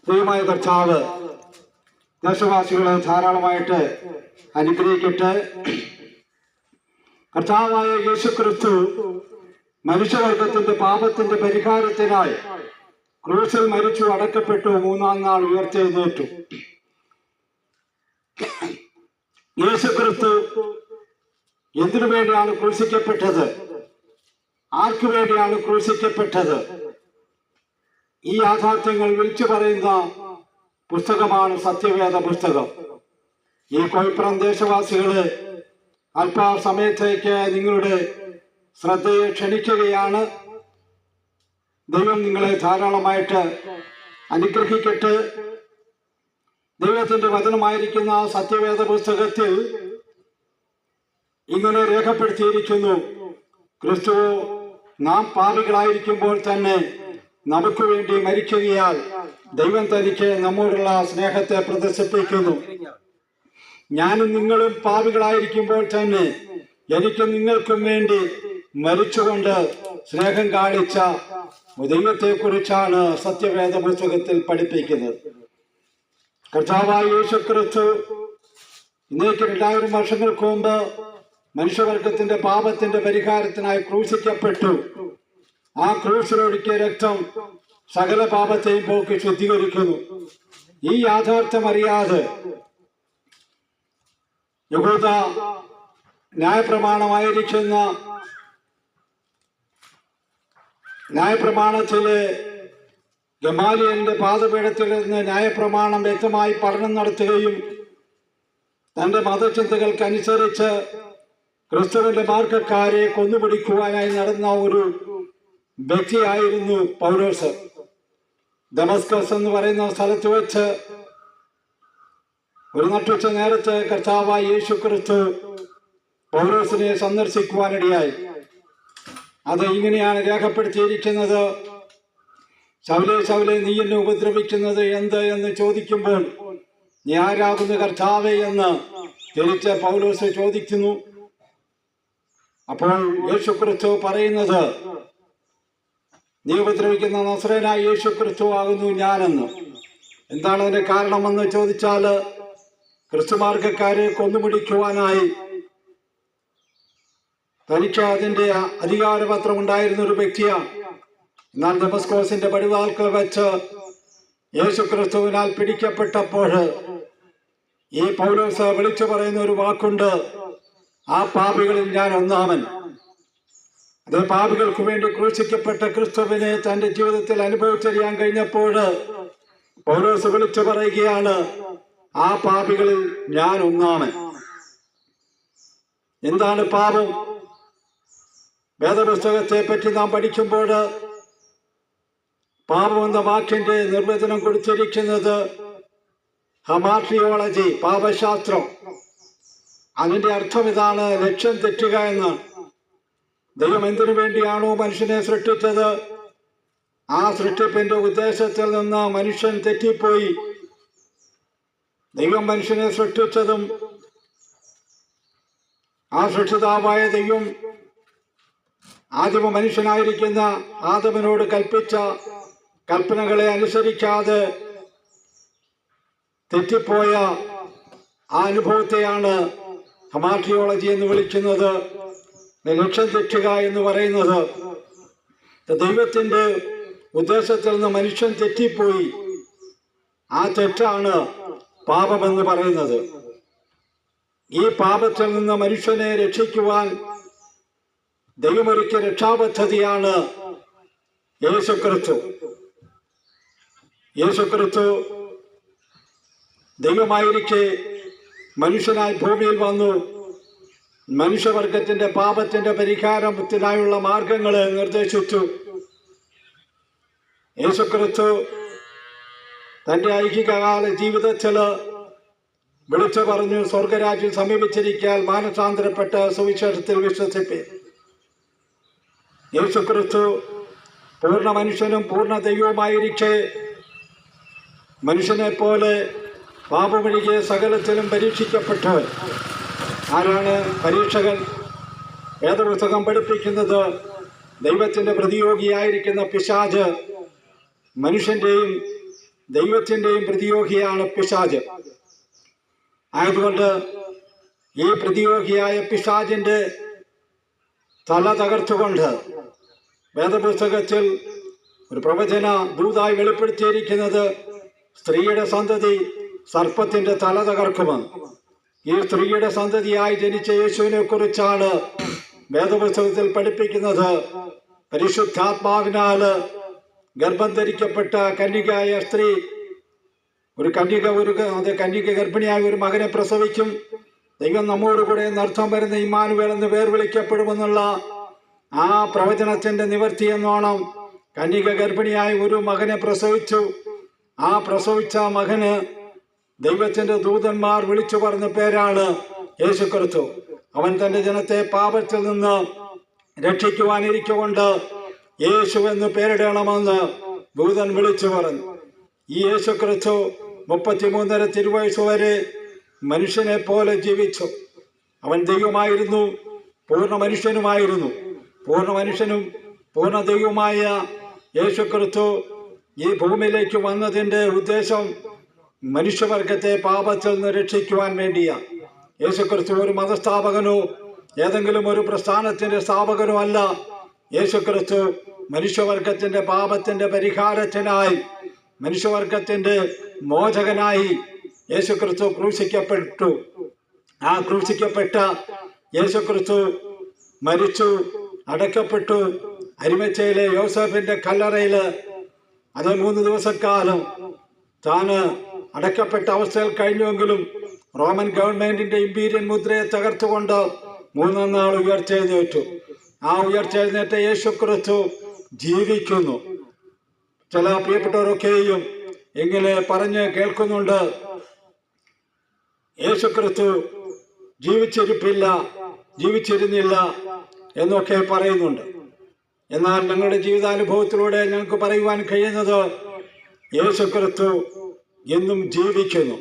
ദൈവമായ കർത്താവ് ദേശവാസികളെ ധാരാളമായിട്ട് അനുഗ്രഹിക്കട്ടെ. കർത്താവായ യേശുക്രിസ്തു മനുഷ്യവർഗത്തിന്റെ പാപത്തിന്റെ പരിഹാരത്തിനായി ക്രൂശിൽ മരിച്ചു, അടക്കപ്പെട്ടു, മൂന്നാം നാൾ ഉയർത്തെഴുന്നേറ്റു. യേശുക്രിസ്തു എന്തിനു വേണ്ടിയാണ് ക്രൂശിക്കപ്പെട്ടത്? ആർക്കു വേണ്ടിയാണ് ക്രൂശിക്കപ്പെട്ടത്? ഈ യാഥാർത്ഥ്യങ്ങൾ വിളിച്ചു പറയുന്ന പുസ്തകമാണ് സത്യവേദ പുസ്തകം. ഈ കോയിപ്പുറം ദേശവാസികള് അല്പസമയത്തേക്ക് നിങ്ങളുടെ ശ്രദ്ധയെ ക്ഷണിക്കുകയാണ്. ദൈവം നിങ്ങളെ ധാരാളമായിട്ട് അനുഗ്രഹിക്കട്ടെ. ദൈവത്തിന്റെ വചനമായിരിക്കുന്ന സത്യവേദ പുസ്തകത്തിൽ ഇങ്ങനെ രേഖപ്പെടുത്തിയിരിക്കുന്നു: ക്രിസ്തു നാം പാപികളായിരിക്കുമ്പോൾ തന്നെ നമുക്ക് വേണ്ടി മരിക്കുകയാൽ ദൈവം തനിക്ക് നമ്മോടുള്ള സ്നേഹത്തെ പ്രദർശിപ്പിക്കുന്നു. ഞാനും നിങ്ങളും പാപികളായിരിക്കുമ്പോൾ തന്നെ എനിക്ക് നിങ്ങൾക്കും വേണ്ടി മരിച്ചുകൊണ്ട് സ്നേഹം കാണിച്ച ദൈവത്തെക്കുറിച്ചാണ് സത്യവേദ പുസ്തകത്തിൽ പഠിപ്പിക്കുന്നത്. കർത്താവായ യേശുക്രിസ്തു ഇന്നേക്ക് 2000 വർഷങ്ങൾക്ക് മുമ്പ് മനുഷ്യവർഗത്തിന്റെ പാപത്തിന്റെ പരിഹാരത്തിനായി ക്രൂശിക്കപ്പെട്ടു. ആ ക്രൂശിലൊഴുക്കിയ രക്തം സകല പാപത്തെയും പോക്കി ശുദ്ധീകരിക്കുന്നു. ഈ യാഥാർത്ഥ്യം അറിയാതെ യഹൂദ ന്യായപ്രമാണത്തിലെ ഗമാലിയലിന്റെ പാദപീഠത്തിൽ നിന്ന് ന്യായപ്രമാണം വ്യക്തമായി പഠനം നടത്തുകയും തന്റെ മതചിന്തകൾക്കനുസരിച്ച് ക്രിസ്തുവിന്റെ മാർഗക്കാരെ കൊന്നുപിടിക്കുവാനായി നടന്ന ഒരു വ്യക്തിയായിരുന്നു പൗലോസ്. ദമസ്കസ് എന്ന് പറയുന്ന സ്ഥലത്ത് വെച്ച് ഒരു നട്ടുച്ച നേരത്ത് കർത്താവായ യേശുക്രിസ്തു പൗലോസിനെ സന്ദർശിക്കുവാനിടയായി. അത് ഇങ്ങനെയാണ് രേഖപ്പെടുത്തിയിരിക്കുന്നത്: ശൗലേ ശൗലേ, നീ എന്നെ ഉപദ്രവിക്കുന്നത് എന്ത് എന്ന് ചോദിക്കുമ്പോൾ നീ ആരാകുന്നു കർത്താവേ എന്ന് തിരിച്ച് പൗലോസ് ചോദിക്കുന്നു. അപ്പോൾ യേശുക്രിസ്തു പറയുന്നത്, നീ ഉപദ്രവിക്കുന്ന നസ്രയനായ യേശുക്രിസ്തു ആകുന്നു ഞാനെന്ന്. എന്താണ് അതിന്റെ കാരണമെന്ന് ചോദിച്ചാൽ, ക്രിസ്തുമാർഗക്കാരെ കൊന്നുപിടിക്കുവാനായി തനിക്ക് അതിന്റെ അധികാരപത്രം ഉണ്ടായിരുന്ന ഒരു വ്യക്തിയാണ്. എന്നാൽ ദമസ്കോസിന്റെ പടിവാൾക്കൽ വെച്ച് യേശുക്രിസ്തുവിനാൽ പിടിക്കപ്പെട്ടപ്പോൾ ഈ പൗലോസ് വിളിച്ചു പറയുന്ന ഒരു വാക്കുണ്ട്: ആ പാപികളിൽ ഞാൻ ഒന്നാമൻ. അത് പാപികൾക്ക് വേണ്ടി ക്രൂശിക്കപ്പെട്ട ക്രിസ്തുവിനെ തന്റെ ജീവിതത്തിൽ അനുഭവിച്ചറിയാൻ കഴിഞ്ഞപ്പോൾ പൗലോസ് വിളിച്ചു പറയുകയാണ്: ആ പാപികളിൽ ഞാൻ ഒന്നാമൻ. എന്താണ് പാപം? വേദപുസ്തകത്തെ പറ്റി നാം പഠിക്കുമ്പോൾ പാപം എന്ന വാക്കിന്റെ നിർവചനം കൊടുത്തിരിക്കുന്നത് ഹമാട്രിയോളജി, പാപശാസ്ത്രം. അതിന്റെ അർത്ഥം ഇതാണ്: ലക്ഷ്യം തെറ്റുക എന്നാണ്. ദൈവം എന്തിനു വേണ്ടിയാണോ മനുഷ്യനെ സൃഷ്ടിച്ചത്, ആ സൃഷ്ടിപ്പിന്റെ ഉദ്ദേശത്തിൽ നിന്ന് മനുഷ്യൻ തെറ്റിപ്പോയി. ദൈവം മനുഷ്യനെ സൃഷ്ടിച്ചതും ആ സൃഷ്ടിതാവായ ദൈവം ആദിമ മനുഷ്യനായിരിക്കുന്ന ആദമിനോട് കൽപ്പിച്ച കൽപ്പനകളെ അനുസരിക്കാതെ തെറ്റിപ്പോയ ആ അനുഭവത്തെയാണ് ഹമാട്രിയോളജി എന്ന് വിളിക്കുന്നത്. ലക്ഷ്യം തെറ്റുക എന്ന് പറയുന്നത് ദൈവത്തിന്റെ ഉദ്ദേശത്തിൽ നിന്ന് മനുഷ്യൻ തെറ്റിപ്പോയി. ആ തെറ്റാണ് പാപമെന്ന് പറയുന്നത്. ഈ പാപത്തിൽ നിന്ന് മനുഷ്യനെ രക്ഷിക്കുവാൻ ദൈവമൊരുക്കിയ രക്ഷാപദ്ധതിയാണ് യേശുക്രിസ്തു. യേശുക്രിസ്തു ദൈവമായിരിക്കെ മനുഷ്യനായി ഭൂമിയിൽ വന്നു. മനുഷ്യവർഗത്തിന്റെ പാപത്തിന്റെ പരിഹാരത്തിനായുള്ള മാർഗങ്ങളെ നിർദ്ദേശിച്ചു. യേശുക്രിസ്തു തന്റെ ഐഹികകാല ജീവിതത്തില് വിളിച്ചു പറഞ്ഞു: സ്വർഗരാജ്യം സമീപിച്ചിരിക്കാൻ മാനസാന്തരപ്പെട്ട് സുവിശേഷത്തിൽ വിശ്വസിപ്പീൻ. യേശുക്രിസ്തു പൂർണ്ണ മനുഷ്യനും പൂർണ്ണ ദൈവവുമായിരിക്കെ മനുഷ്യനെ പോലെ പാപമൊഴികെ സകലത്തിലും പരീക്ഷിക്കപ്പെട്ടവൻ. ആരാണ് പരീക്ഷകൻ? വേദപുസ്തകം പഠിപ്പിക്കുന്നത് ദൈവത്തിന്റെ പ്രതിയോഗിയായിരിക്കുന്ന പിശാച് മനുഷ്യന്റെയും ദൈവത്തിൻ്റെയും പ്രതിയോഗിയാണ് പിശാച്. ആയതുകൊണ്ട് ഈ പ്രതിയോഗിയായ പിശാചിൻ്റെ തല തകർത്തുകൊണ്ട് വേദപുസ്തകത്തിൽ ഒരു പ്രവചന ദൂതായി വെളിപ്പെടുത്തിയിരിക്കുന്നത് സ്ത്രീയുടെ സന്തതി സർപ്പത്തിൻ്റെ തല തകർക്കുമെന്ന്. ഈ സ്ത്രീയുടെ സന്തതിയായി ജനിച്ച യേശുവിനെ കുറിച്ചാണ് വേദപുസ്തകത്തിൽ പഠിപ്പിക്കുന്നത്. പരിശുദ്ധാത്മാവിനാൽ ഗർഭം ധരിക്കപ്പെട്ട കന്യകയായ സ്ത്രീ കന്യക ഗർഭിണിയായ ഒരു മകനെ പ്രസവിക്കും. ദൈവം നമ്മോടുകൂടെ എന്നർത്ഥം വരുന്ന ഇമ്മാനുവേൽ എന്ന് പേർ വിളിക്കപ്പെടുമെന്നുള്ള ആ പ്രവചനത്തിന്റെ നിവർത്തി എന്നോണം കന്യക ഗർഭിണിയായ ഒരു മകനെ പ്രസവിച്ചു. ആ പ്രസവിച്ച മകന് ദൈവത്തിന്റെ ദൂതന്മാർ വിളിച്ചു പറഞ്ഞ പേരാണ് യേശുക്രിസ്തു. അവൻ തന്റെ ജനത്തെ പാപത്തിൽ നിന്ന് രക്ഷിക്കുവാനിരിക്കൊണ്ട് യേശു എന്ന് പേരിടണമെന്ന് ദൂതൻ വിളിച്ചു പറഞ്ഞു. ഈ യേശുക്രിസ്തു 33 തിരുവയസ്സ് വരെ മനുഷ്യനെ പോലെ ജീവിച്ചു. അവൻ ദൈവമായിരുന്നു, പൂർണ്ണ മനുഷ്യനുമായിരുന്നു. പൂർണ്ണ മനുഷ്യനും പൂർണ്ണ ദൈവമായ യേശുക്രിസ്തു ഈ ഭൂമിയിലേക്ക് വന്നതിൻ്റെ ഉദ്ദേശം മനുഷ്യവർഗത്തെ പാപത്തിൽ നിന്ന് രക്ഷിക്കുവാൻ വേണ്ടിയാണ്. യേശുക്രിസ്തു ഒരു മതസ്ഥാപകനോ ഏതെങ്കിലും ഒരു പ്രസ്ഥാനത്തിന്റെ സ്ഥാപകനോ അല്ല. യേശുക്രിസ്തു മനുഷ്യവർഗത്തിന്റെ പാപത്തിന്റെ പരിഹാരത്തിനായി, മനുഷ്യവർഗത്തിന്റെ മോചകനായി യേശുക്രിസ്തു ക്രൂശിക്കപ്പെട്ടു. ആ ക്രൂശിക്കപ്പെട്ട യേശുക്രിസ്തു മരിച്ചു, അടക്കപ്പെട്ടു. അരിമച്ചയിലെ യോസേഫിന്റെ കല്ലറയിൽ അത് 3 ദിവസക്കാലം താന് അടക്കപ്പെട്ട അവസ്ഥയിൽ കഴിഞ്ഞുവെങ്കിലും റോമൻ ഗവൺമെന്റിന്റെ ഇമ്പീരിയൻ മുദ്രയെ തകർത്തുകൊണ്ട് 3-ാം നാൾ ഉയർത്തെഴുന്നേറ്റു. ആ ഉയർത്തെഴുന്നേറ്റ യേശുക്രിസ്തു ജീവിക്കുന്നു. ചില പ്രിയപ്പെട്ടവരൊക്കെയും ഇങ്ങനെ പറഞ്ഞ് കേൾക്കുന്നുണ്ട്, യേശുക്രിസ്തു ജീവിച്ചിരുന്നില്ല എന്നൊക്കെ പറയുന്നുണ്ട്. എന്നാൽ ഞങ്ങളുടെ ജീവിതാനുഭവത്തിലൂടെ ഞങ്ങൾക്ക് പറയുവാൻ കഴിയുന്നത് യേശുക്രിസ്തു എന്നും ജീവിക്കുന്നു.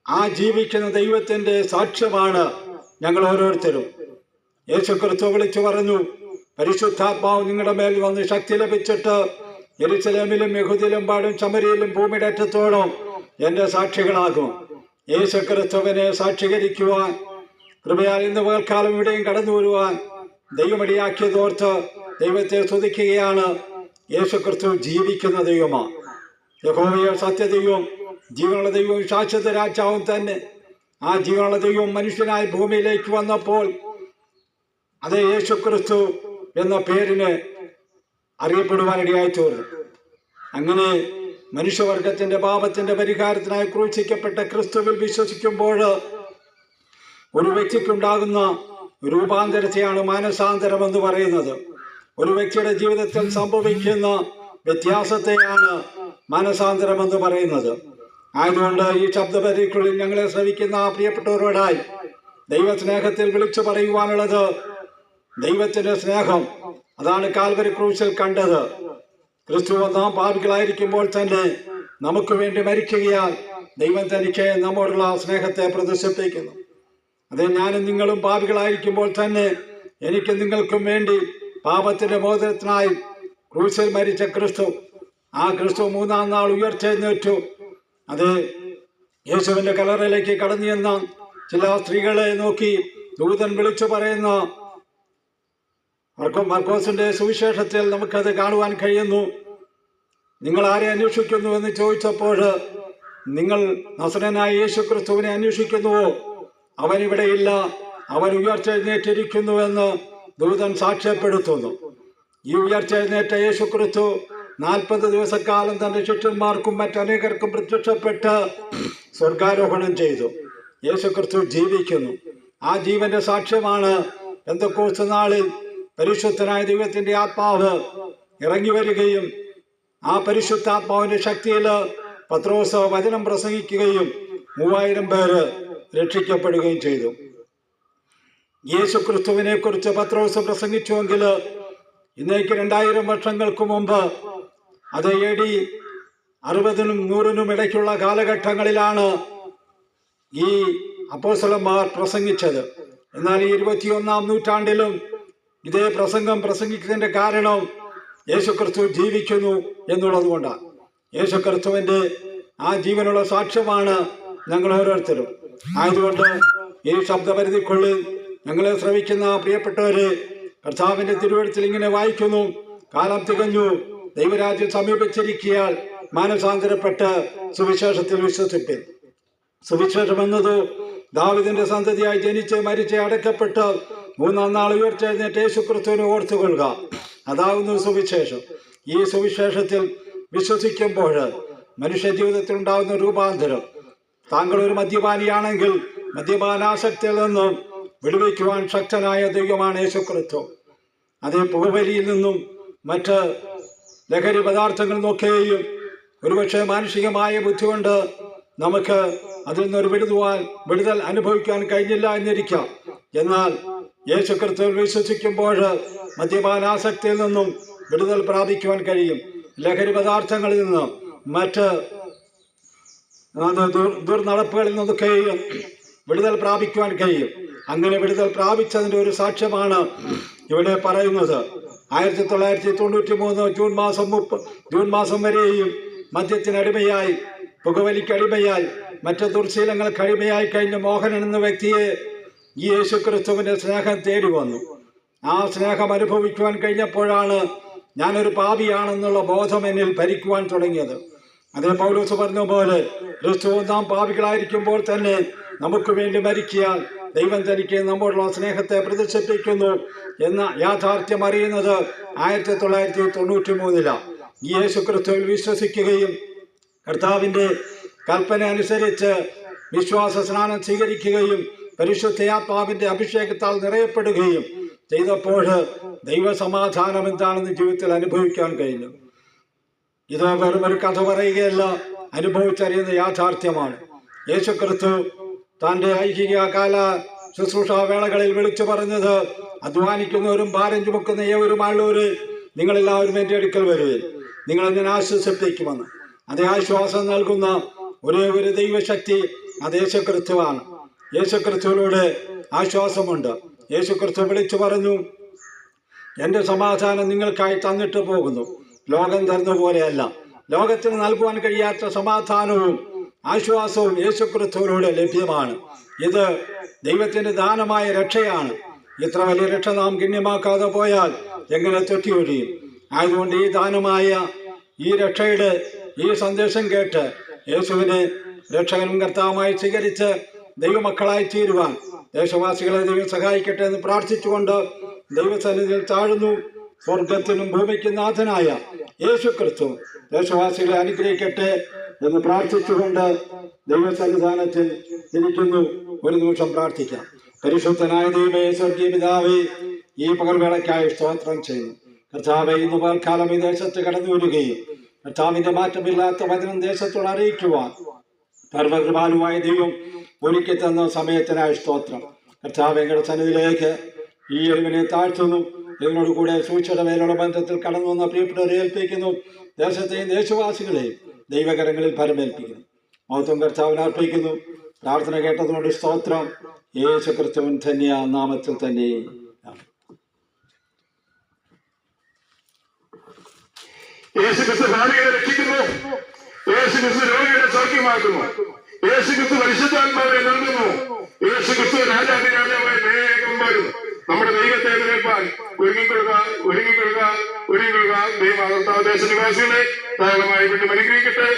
ആ ജീവിക്കുന്ന ദൈവത്തിന്റെ സാക്ഷ്യമാണ് ഞങ്ങൾ ഓരോരുത്തരും. യേശുക്രിസ്തു വിളിച്ചു പറഞ്ഞു, പരിശുദ്ധാത്മാവ് നിങ്ങളുടെ മേൽ വന്ന് ശക്തി ലഭിച്ചിട്ട് യെരൂശലേമിലും യഹൂദയിലും പാടും ശമരിയിലും ഭൂമിയുടെ അറ്റത്തോളം എന്റെ സാക്ഷികളാകും. യേശുക്രിസ്തുവിനെ സാക്ഷീകരിക്കുവാൻ കൃപയാൽ ഇന്ന് പകൽക്കാലം ഇവിടെയും കടന്നു വരുവാൻ ദൈവമടിയാക്കിയതോർത്ത് ദൈവത്തെ സ്തുതിക്കുകയാണ്. യേശുക്രിസ്തു ജീവിക്കുന്ന ദൈവമാണ്. യഹോവയെ സത്യദൈവവും ജീവനുള്ള ദൈവവും ശാശ്വത രാജാവും തന്നെ. ആ ജീവനുള്ള ദൈവം മനുഷ്യനായി ഭൂമിയിലേക്ക് വന്നപ്പോൾ അത് യേശുക്രിസ്തു എന്ന പേരിന് അറിയപ്പെടുവാനിടയായി തീർന്നു. അങ്ങനെ മനുഷ്യവർഗത്തിന്റെ പാപത്തിന്റെ പരിഹാരത്തിനായി ക്രൂശിക്കപ്പെട്ട ക്രിസ്തുവിൽ വിശ്വസിക്കുമ്പോൾ ഒരു വ്യക്തിക്കുണ്ടാകുന്ന രൂപാന്തരത്തെയാണ് മാനസാന്തരം എന്ന് പറയുന്നത്. ഒരു വ്യക്തിയുടെ ജീവിതത്തിൽ സംഭവിക്കുന്ന വ്യത്യാസത്തെയാണ് മാനസാന്തരം എന്ന് പറയുന്നത്. ആയതുകൊണ്ട് ഈ ശബ്ദപരിക്കുള്ളിൽ ഞങ്ങളെ ശ്രവിക്കുന്ന പ്രിയപ്പെട്ടവരോടായി ദൈവസ്നേഹത്തിൽ വിളിച്ചു പറയുവാനുള്ളത്, ദൈവത്തിന്റെ സ്നേഹം അതാണ് കാൽവരി ക്രൂശിൽ കണ്ടത്. ക്രിസ്തു നാം പാപികളായിരിക്കുമ്പോൾ തന്നെ നമുക്ക് വേണ്ടി മരിക്കുകയാൽ ദൈവം തനിക്ക് നമ്മോടുള്ള സ്നേഹത്തെ പ്രദർശിപ്പിക്കുന്നു. അതെ, ഞാനും നിങ്ങളും പാപികളായിരിക്കുമ്പോൾ തന്നെ എനിക്കും നിങ്ങൾക്കും വേണ്ടി പാപത്തിന്റെ മോചനത്തിനായി ക്രൂശിൽ മരിച്ച ക്രിസ്തു, ആ ക്രിസ്തു 3-ാം നാൾ ഉയർത്തെഴുന്നേറ്റു. അത് യേശുവിന്റെ കല്ലറയിലേക്ക് കടന്നു ചെന്ന ചില സ്ത്രീകളെ നോക്കി ദൂതൻ വിളിച്ചു പറയുന്ന മർക്കോസിന്റെ സുവിശേഷത്തിൽ നമുക്കത് കാണുവാൻ കഴിയുന്നു. നിങ്ങൾ ആരെ അന്വേഷിക്കുന്നു എന്ന് ചോദിച്ചപ്പോൾ, നിങ്ങൾ നസറേയനായ യേശു ക്രിസ്തുവിനെ അന്വേഷിക്കുന്നുവോ? അവൻ ഇവിടെയില്ല, അവൻ ഉയർത്തെഴുന്നേറ്റിരിക്കുന്നുവെന്ന് ദൂതൻ സാക്ഷ്യപ്പെടുത്തുന്നു. ഈ ഉയർത്തെഴുന്നേറ്റ യേശു ക്രിസ്തു 40 ദിവസക്കാലം തന്റെ ശിഷ്യന്മാർക്കും മറ്റനേകർക്കും പ്രത്യക്ഷപ്പെട്ട് സ്വർഗാരോഹണം ചെയ്തു. യേശു ക്രിസ്തു ജീവിക്കുന്നു. ആ ജീവന്റെ സാക്ഷ്യമാണ് പെന്തക്കോസ്ത് നാളിൽ പരിശുദ്ധനായ ദൈവത്തിന്റെ ആത്മാവ് ഇറങ്ങി വരികയും ആ പരിശുദ്ധാത്മാവിന്റെ ശക്തിയിൽ പത്രോസ് വചനം പ്രസംഗിക്കുകയും 3000 പേര് രക്ഷിക്കപ്പെടുകയും ചെയ്തു. യേശു ക്രിസ്തുവിനെ കുറിച്ച് പത്രോസ് പ്രസംഗിച്ചുവെങ്കിൽ ഇന്നേക്ക് 2000 വർഷങ്ങൾക്ക് മുമ്പ്, അത് AD 60-നും 100-നും ഇടയ്ക്കുള്ള കാലഘട്ടങ്ങളിലാണ് ഈ അപ്പോസ്തലന്മാർ പ്രസംഗിച്ചത്. എന്നാൽ ഈ 21-ാം നൂറ്റാണ്ടിലും ഇതേ പ്രസംഗം പ്രസംഗിക്കുന്നതിന്റെ കാരണം യേശുക്രിസ്തു ജീവിക്കുന്നു എന്നുള്ളത് കൊണ്ടാണ്. യേശു ക്രിസ്തുവിന്റെ ആ ജീവനുള്ള സാക്ഷ്യമാണ് ഞങ്ങൾ ഓരോരുത്തരും. ആയതുകൊണ്ട് ഈ ശബ്ദപരിധിക്കുള്ളിൽ ഞങ്ങളെ ശ്രവിക്കുന്ന പ്രിയപ്പെട്ടവരെ, കർത്താവിന്റെ തിരുവെഴുത്തിൽ ഇങ്ങനെ വായിക്കുന്നു: കാലം തികഞ്ഞു, ദൈവരാജ്യം സമീപിച്ചിരിക്കയാൽ മാനസാന്തരപ്പെട്ട് സുവിശേഷത്തിൽ വിശ്വസിപ്പിൻ. സുവിശേഷം എന്നത് ദാവീദിന്റെ സന്തതിയായി ജനിച്ച് മരിച്ച് അടക്കപ്പെട്ട് മൂന്നാം നാൾ ഉയർത്തെഴുന്നേറ്റ് യേശു ക്രിസ്തുവിനെ ഓർത്തുകൊള്ളുക. അതാവുന്നു സുവിശേഷം. ഈ സുവിശേഷത്തിൽ വിശ്വസിക്കുമ്പോൾ മനുഷ്യ ജീവിതത്തിൽ ഉണ്ടാകുന്ന രൂപാന്തരം. താങ്കൾ ഒരു മദ്യപാനിയാണെങ്കിൽ മദ്യപാനാസക്തിയിൽ നിന്നും വിടുവിക്കുവാൻ ശക്തനായ ദൈവമാണ് യേശു ക്രിസ്തു. അതേ പുകവലിയിൽ നിന്നും മറ്റ് ലഹരി പദാർത്ഥങ്ങളിൽ നിന്നൊക്കെയും ഒരുപക്ഷെ മാനുഷികമായ ബുദ്ധി കൊണ്ട് നമുക്ക് അതിൽ നിന്നൊരു വിടുതൽ അനുഭവിക്കാൻ കഴിഞ്ഞില്ല എന്നിരിക്കാം. എന്നാൽ യേശു ക്രിസ്തുവിൽ വിശ്വസിക്കുമ്പോൾ മദ്യപാനാസക്തിയിൽ നിന്നും വിടുതൽ പ്രാപിക്കുവാൻ കഴിയും. ലഹരി പദാർത്ഥങ്ങളിൽ നിന്നും മറ്റ് ദുർനടപ്പുകളിൽ നിന്നൊക്കെയും വിടുതൽ പ്രാപിക്കുവാൻ കഴിയും. അങ്ങനെ വിടുതൽ പ്രാപിച്ചതിൻ്റെ ഒരു സാക്ഷ്യമാണ് ഇവിടെ പറയുന്നത്. 1993 ജൂൺ മാസം വരെയും മദ്യത്തിനടിമയായി, പുകവലിക്കടിമയായി, മറ്റ് ദുർശീലങ്ങൾക്കടിമയായി കഴിഞ്ഞ മോഹനൻ എന്ന വ്യക്തിയെ ഈ യേശു ക്രിസ്തുവിന്റെ സ്നേഹം തേടി വന്നു. ആ സ്നേഹം അനുഭവിക്കുവാൻ കഴിഞ്ഞപ്പോഴാണ് ഞാനൊരു പാപിയാണെന്നുള്ള ബോധം എന്നിൽ ഭരിക്കുവാൻ തുടങ്ങിയത്. അതേ പൗലോസ് പറഞ്ഞ പോലെ, ക്രിസ്തു നാം പാപികളായിരിക്കുമ്പോൾ തന്നെ നമുക്ക് വേണ്ടി മരിക്കാൻ ദൈവം തനിക്ക് നമ്മോടുള്ള സ്നേഹത്തെ പ്രദർശിപ്പിക്കുന്നു എന്ന യാഥാർത്ഥ്യം അറിയുന്നത് 1993 ഈ യേശു ക്രിസ്തുവിൽ വിശ്വസിക്കുകയും കർത്താവിന്റെ കൽപ്പന അനുസരിച്ച് വിശ്വാസ സ്നാനം സ്വീകരിക്കുകയും പരിശുദ്ധാത്മാവിന്റെ അഭിഷേകത്താൽ നിറയപ്പെടുകയും ചെയ്തപ്പോൾ ദൈവസമാധാനം എന്താണെന്ന് ജീവിതത്തിൽ അനുഭവിക്കാൻ കഴിഞ്ഞു. ഇത് വെറും ഒരു കഥ പറയുകയല്ല, അനുഭവിച്ചറിയുന്ന യാഥാർത്ഥ്യമാണ്. യേശു ക്രിസ്തു തൻ്റെ ഐഹിക കാല ശുശ്രൂഷാ വേളകളിൽ വിളിച്ചു പറഞ്ഞത്: അധ്വാനിക്കുന്നവരും ഭാരം ചുമക്കുന്ന ഏവരും ആളുകളെ നിങ്ങളെല്ലാവരും എൻ്റെ അടുക്കൽ വരുവിൻ, നിങ്ങളെ ഞാൻ ആശ്വസിപ്പിക്കുമെന്ന്. അതേ ആശ്വാസം നൽകുന്ന ഒരേ ഒരു ദൈവശക്തി അത് യേശു ക്രിസ്തുവാണ്. യേശു ക്രിസ്തുവിലൂടെ ആശ്വാസമുണ്ട്. യേശു ക്രിസ്തു വിളിച്ചു പറഞ്ഞു: എൻ്റെ സമാധാനം നിങ്ങൾക്കായി തന്നിട്ട് പോകുന്നു, ലോകം തരുന്ന പോലെയല്ല. ലോകത്തിന് നൽകുവാൻ കഴിയാത്ത സമാധാനവും ആശ്വാസവും യേശു ക്രിസ്തുവിലൂടെ ലഭ്യമാണ്. ഇത് ദൈവത്തിന്റെ ദാനമായ രക്ഷയാണ്. ഇത്ര വലിയ രക്ഷ നാം ഗണ്യമാക്കാതെ പോയാൽ എങ്ങനെ തെറ്റിയൊഴിയും? ആയതുകൊണ്ട് ഈ ദാനമായ ഈ രക്ഷയുടെ ഈ സന്ദേശം കേട്ട് യേശുവിനെ രക്ഷകനും കർത്താവുമായി സ്വീകരിച്ച് ദൈവമക്കളായി തീരുവാൻ ദേശവാസികളെ ദൈവം സഹായിക്കട്ടെ എന്ന് പ്രാർത്ഥിച്ചുകൊണ്ട് ദൈവസന്നിധിയിൽ താഴുന്നു. സ്വർഗത്തിനും ഭൂമിക്കും നാഥനായ യേശു ക്രിസ്തു ദേശവാസികളെ അനുഗ്രഹിക്കട്ടെ എന്ന് പ്രാർത്ഥിച്ചുകൊണ്ട് ദൈവസന്നിധാനത്തിൽ ഇരിക്കുന്നു. ഒരു നിമിഷം പ്രാർത്ഥിക്കാം. പരിശുദ്ധനായ ദൈവമേ, സ്വർഗീയ പിതാവേ, ഈ പകൽവേളയ്ക്കായി സ്തോത്രം ചെയ്യുന്നു. കർത്താവേ, ഇന്ന് പകൽക്കാലം ഈ ദേശത്ത് കടന്നു വരികയും കർത്താവിന്റെ മാറ്റമില്ലാത്ത വചനം ദേശത്തോട് അറിയിക്കുവാൻ പരമകൃപാലുവായ ദൈവം ഒരുക്കി തന്ന സമയത്തിനായി സ്തോത്രം. കർത്താവേ, എങ്ങളുടെ സന്നിധിയിലേക്ക് ഈ എളിവിനെ താഴ്ത്തുന്നു. ഇതിനോട് കൂടെ സൂക്ഷിയുടെ മേലുള്ള ബന്ധത്തിൽ കടന്നു വന്ന പ്രിയപ്പെട്ടവരെ ഏൽപ്പിക്കുന്നു. ദേശത്തെയും ദേശവാസികളെയും ദൈവകരങ്ങളിൽ പരമേൽപ്പിക്കുന്നു. മഹത്വം കർത്താവിനെ അർപ്പിക്കുന്നു. പ്രാർത്ഥന കേട്ടതുകൊണ്ട് സ്തോത്രം. യേശു ക്രിസ്തുവിൻ ധന്യ നാമത്തിൽ തന്നെ. യേശുക്രിസ്തു ഭാര്യയെ രക്ഷിക്കുന്നു. യേശുക്രിസ്തു രോഗികളെ സൗഖ്യമാക്കുന്നു. യേശുക്രിസ്തു പരിശുദ്ധാത്മാവിനെ നൽകുന്നു. യേശുക്രിസ്തു രാജാതിരാജാവായി വേഗം വരുന്നു. നമ്മുടെ ദൈവത്തെ എതിരേൽപ്പാൻ ഒരുങ്ങിക്കൊള്ളുക. ദൈവ ദേശനിവാസികളെ ധാരാളമായി വീണ്ടും അനുഗ്രഹിക്കട്ടെ.